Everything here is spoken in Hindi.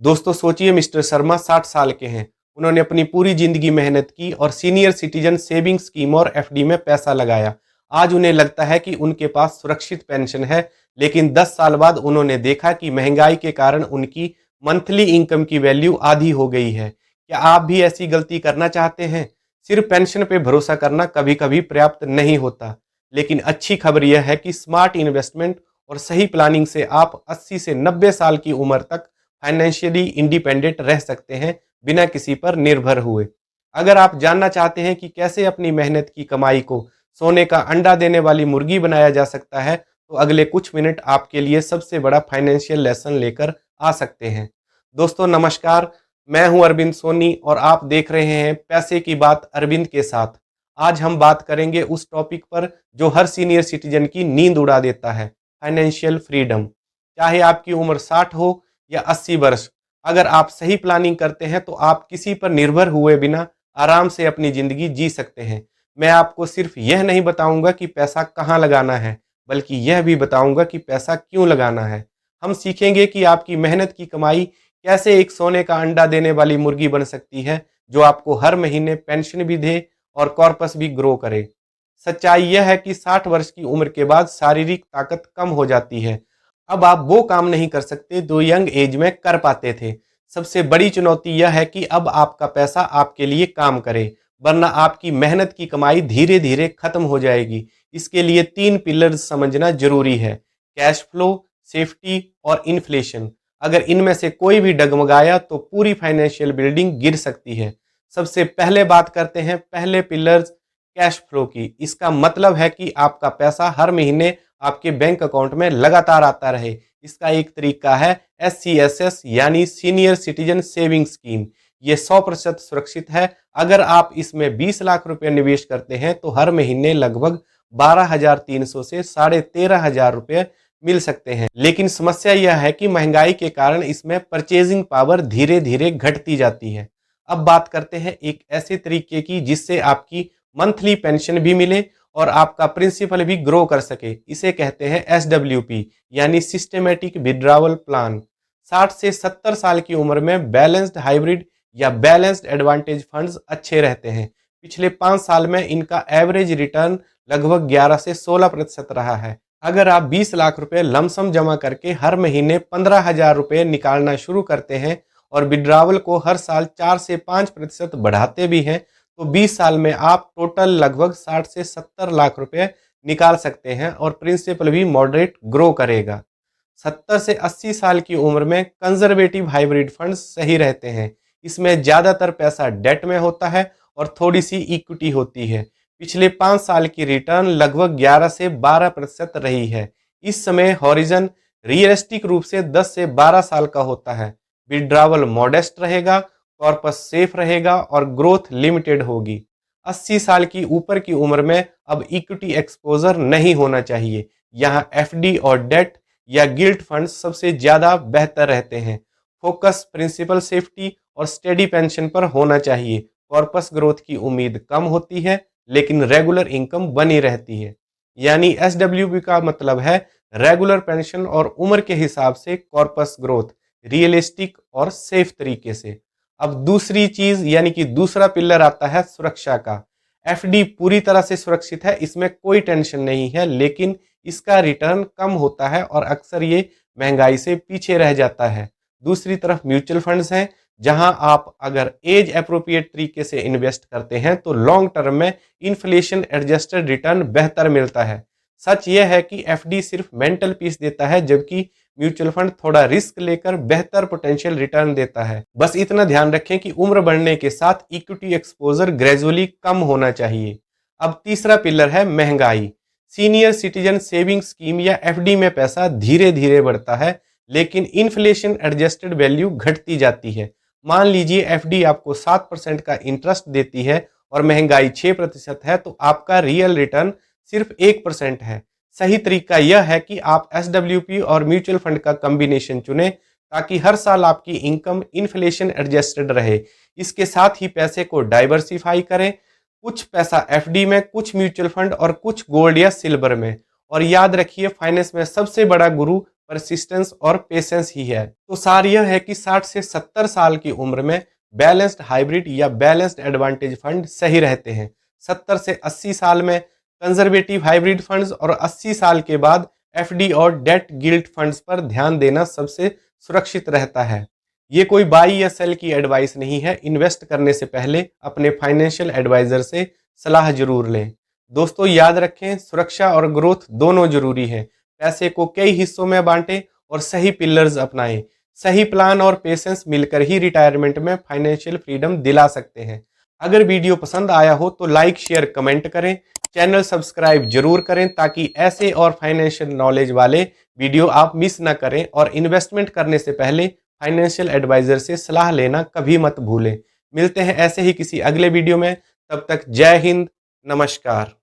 दोस्तों सोचिए, मिस्टर शर्मा 60 साल के हैं। उन्होंने अपनी पूरी जिंदगी मेहनत की और सीनियर सिटीजन सेविंग स्कीम और एफडी में पैसा लगाया। आज उन्हें लगता है कि उनके पास सुरक्षित पेंशन है, लेकिन 10 साल बाद उन्होंने देखा कि महंगाई के कारण उनकी मंथली इनकम की वैल्यू आधी हो गई है। क्या आप भी ऐसी गलती करना चाहते हैं? सिर्फ पेंशन पे भरोसा करना कभी कभी पर्याप्त नहीं होता, लेकिन अच्छी खबर यह है कि स्मार्ट इन्वेस्टमेंट और सही प्लानिंग से आप 80 से 90 साल की उम्र तक फाइनेंशियली इंडिपेंडेंट रह सकते हैं, बिना किसी पर निर्भर हुए। अगर आप जानना चाहते हैं कि कैसे अपनी मेहनत की कमाई को सोने का अंडा देने वाली मुर्गी बनाया जा सकता है, तो अगले कुछ मिनट आपके लिए सबसे बड़ा फाइनेंशियल लेसन लेकर आ सकते हैं। दोस्तों नमस्कार, मैं हूं अरविंद सोनी और आप देख रहे हैं पैसे की बात अरविंद के साथ। आज हम बात करेंगे उस टॉपिक पर जो हर सीनियर सिटीजन की नींद उड़ा देता है, फाइनेंशियल फ्रीडम। चाहे आपकी उम्र 60 हो या 80 वर्ष, अगर आप सही प्लानिंग करते हैं तो आप किसी पर निर्भर हुए बिना आराम से अपनी ज़िंदगी जी सकते हैं। मैं आपको सिर्फ यह नहीं बताऊंगा कि पैसा कहाँ लगाना है, बल्कि यह भी बताऊंगा कि पैसा क्यों लगाना है। हम सीखेंगे कि आपकी मेहनत की कमाई कैसे एक सोने का अंडा देने वाली मुर्गी बन सकती है, जो आपको हर महीने पेंशन भी दे और कॉर्पस भी ग्रो करे। सच्चाई यह है कि 60 वर्ष की उम्र के बाद शारीरिक ताकत कम हो जाती है। अब आप वो काम नहीं कर सकते जो यंग एज में कर पाते थे। सबसे बड़ी चुनौती यह है कि अब आपका पैसा आपके लिए काम करे, वरना आपकी मेहनत की कमाई धीरे धीरे खत्म हो जाएगी। इसके लिए 3 पिलर्स समझना जरूरी है: कैश फ्लो, सेफ्टी और इन्फ्लेशन। अगर इनमें से कोई भी डगमगाया तो पूरी फाइनेंशियल बिल्डिंग गिर सकती है। सबसे पहले बात करते हैं पहले पिलर्स, कैश फ्लो की। इसका मतलब है कि आपका पैसा हर महीने आपके बैंक अकाउंट में लगातार आता रहे। इसका एक तरीका है SCSS यानी सीनियर सिटीजन सेविंग स्कीम। ये 100% सुरक्षित है। अगर आप इसमें 20 लाख रुपए निवेश करते हैं तो हर महीने लगभग 12,300 से 13,500 रुपए मिल सकते हैं। लेकिन समस्या यह है कि महंगाई के कारण इसमें परचेजिंग पावर धीरे धीरे घटती जाती है। अब बात करते हैं एक ऐसे तरीके की जिससे आपकी मंथली पेंशन भी मिले और आपका प्रिंसिपल भी ग्रो कर सके। इसे कहते हैं SWP यानी सिस्टमेटिक विड्रॉवल प्लान। 60 से 70 साल की उम्र में बैलेंस्ड हाइब्रिड या बैलेंस्ड एडवांटेज फंड्स अच्छे रहते हैं। पिछले 5 साल में इनका एवरेज रिटर्न लगभग 11 से 16% रहा है। अगर आप 20 लाख रुपए लमसम जमा करके हर महीने 15,000 रुपए निकालना शुरू करते हैं और विड्रॉवल को हर साल 4 से 5% बढ़ाते भी हैं, तो 20 साल में आप टोटल लगभग 60 से 70 लाख रुपए निकाल सकते हैं और प्रिंसिपल भी मॉडरेट ग्रो करेगा। 70 से 80 साल की उम्र में कंजर्वेटिव हाइब्रिड फंड्स सही रहते हैं। इसमें ज़्यादातर पैसा डेट में होता है और थोड़ी सी इक्विटी होती है। पिछले 5 साल की रिटर्न लगभग 11 से 12% रही है। इस समय हॉरिजन रियलिस्टिक रूप से 10 से 12 साल का होता है। विड्रॉवल मॉडेस्ट रहेगा, कॉर्पस सेफ रहेगा और ग्रोथ लिमिटेड होगी। 80 साल की ऊपर की उम्र में अब इक्विटी एक्सपोजर नहीं होना चाहिए। यहाँ एफडी और डेट या गिल्ट फंड सबसे ज्यादा बेहतर रहते हैं। फोकस प्रिंसिपल सेफ्टी और स्टेडी पेंशन पर होना चाहिए। कॉर्पस ग्रोथ की उम्मीद कम होती है, लेकिन रेगुलर इनकम बनी रहती है। यानी SWP का मतलब है रेगुलर पेंशन और उम्र के हिसाब से कॉर्पस ग्रोथ रियलिस्टिक और सेफ तरीके से। अब दूसरी चीज यानी कि दूसरा पिलर आता है सुरक्षा का। एफडी पूरी तरह से सुरक्षित है, इसमें कोई टेंशन नहीं है, लेकिन इसका रिटर्न कम होता है और अक्सर ये महंगाई से पीछे रह जाता है। दूसरी तरफ म्यूचुअल फंड्स हैं, जहां आप अगर एज अप्रोप्रिएट तरीके से इन्वेस्ट करते हैं तो लॉन्ग टर्म में इन्फ्लेशन एडजस्टेड रिटर्न बेहतर मिलता है। सच यह है कि एफडी सिर्फ मेंटल पीस देता है, जबकि म्यूचुअल फंड थोड़ा रिस्क लेकर बेहतर पोटेंशियल रिटर्न देता है। बस इतना ध्यान रखें कि उम्र बढ़ने के साथ इक्विटी एक्सपोजर ग्रेजुअली कम होना चाहिए। अब तीसरा पिलर है महंगाई। सीनियर सिटीजन सेविंग स्कीम या एफडी में पैसा धीरे धीरे बढ़ता है, लेकिन इन्फ्लेशन एडजस्टेड वैल्यू घटती जाती है। मान लीजिए एफडी आपको 7% का इंटरेस्ट देती है और महंगाई 6% है, तो आपका रियल रिटर्न सिर्फ 1% है। सही तरीका यह है कि आप SWP और म्यूचुअल फंड का कॉम्बिनेशन चुनें, ताकि हर साल आपकी इनकम इन्फ्लेशन एडजस्टेड रहे। इसके साथ ही पैसे को डाइवर्सिफाई करें, कुछ पैसा एफडी में, कुछ म्यूचुअल फंड और कुछ गोल्ड या सिल्वर में। और याद रखिए, फाइनेंस में सबसे बड़ा गुरु परसिस्टेंस और पेशेंस ही है। तो सार यह है कि 60 से 70 साल की उम्र में बैलेंस्ड हाइब्रिड या बैलेंस्ड एडवांटेज फंड सही रहते हैं। 70 से 80 साल में कंजर्वेटिव हाइब्रिड फंड्स और 80 साल के बाद एफडी और डेट गिल्ट फंड्स पर ध्यान देना सबसे सुरक्षित रहता है। ये कोई बाई या सेल की एडवाइस नहीं है। इन्वेस्ट करने से पहले अपने फाइनेंशियल एडवाइजर से सलाह जरूर लें। दोस्तों याद रखें, सुरक्षा और ग्रोथ दोनों जरूरी है। पैसे को कई हिस्सों में बांटें और सही पिलर्स अपनाएं। सही प्लान और पेशेंस मिलकर ही रिटायरमेंट में फाइनेंशियल फ्रीडम दिला सकते हैं। अगर वीडियो पसंद आया हो तो लाइक शेयर कमेंट करें, चैनल सब्सक्राइब जरूर करें ताकि ऐसे और फाइनेंशियल नॉलेज वाले वीडियो आप मिस ना करें। और इन्वेस्टमेंट करने से पहले फाइनेंशियल एडवाइजर से सलाह लेना कभी मत भूलें। मिलते हैं ऐसे ही किसी अगले वीडियो में, तब तक जय हिंद, नमस्कार।